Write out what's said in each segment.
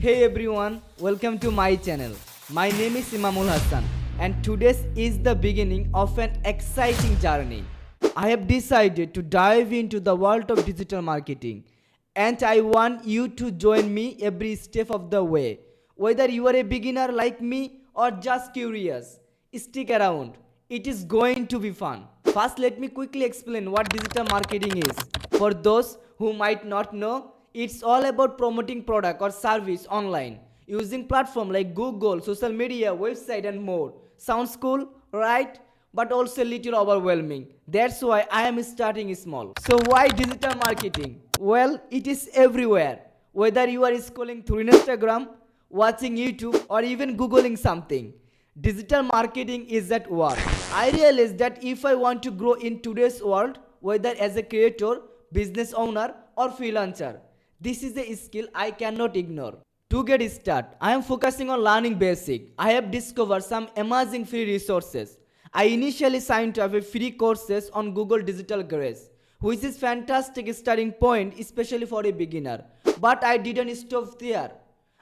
Hey everyone, welcome to my channel. My name is Imamul Hassan and today is the beginning of an exciting journey. I have decided to dive into the world of digital marketing and I want you to join me every step of the way. Whether you are a beginner like me or just curious, stick around. It is going to be fun. First, let me quickly explain what digital marketing is. For those who might not know, it's all about promoting product or service online using platforms like Google, social media, website and more. Sounds cool, right? But also a little overwhelming. That's why I am starting small. So why digital marketing? Well, it is everywhere. Whether you are scrolling through Instagram, watching YouTube or even Googling something, digital marketing is at work. I realized that if I want to grow in today's world, whether as a creator, business owner or freelancer, this is a skill I cannot ignore. To get started, I am focusing on learning basic. I have discovered some amazing free resources. I initially signed up for free courses on Google Digital Grace, which is fantastic starting point especially for a beginner. But I didn't stop there.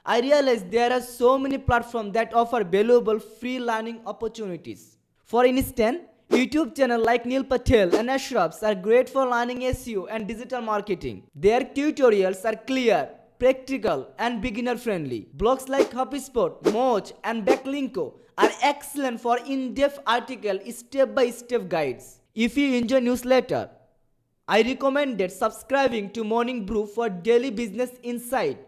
I realized there are so many platforms that offer valuable free learning opportunities. For instance, YouTube channels like Neil Patel and Ashraf's are great for learning SEO and digital marketing. Their tutorials are clear, practical, and beginner friendly. Blogs like HubSpot, Moz, and Backlinko are excellent for in-depth articles, step-by-step guides. If you enjoy newsletter, I recommended subscribing to Morning Brew for daily business insight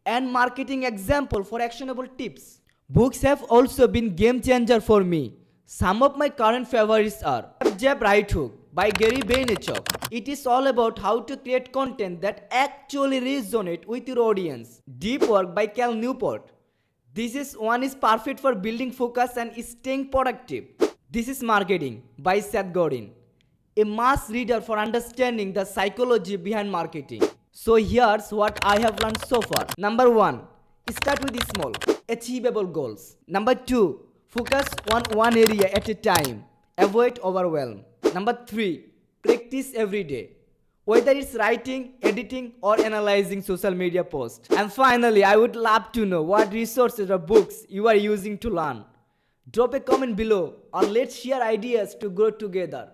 and marketing example for actionable tips. Books have also been game changer for me. Some of my current favorites are Jab Right Hook by Gary Vaynerchuk. It is all about how to create content that actually resonates with your audience. Deep Work by Cal Newport. One is perfect for building focus and staying productive. This is Marketing by Seth Godin, a mass reader for understanding the psychology behind marketing. So here's what I have learned so far. Number 1, start with small, achievable goals. Number 2, focus on one area at a time. Avoid overwhelm. Number 3, practice every day. Whether it's writing, editing, or analyzing social media posts. And finally, I would love to know what resources or books you are using to learn. Drop a comment below or let's share ideas to grow together.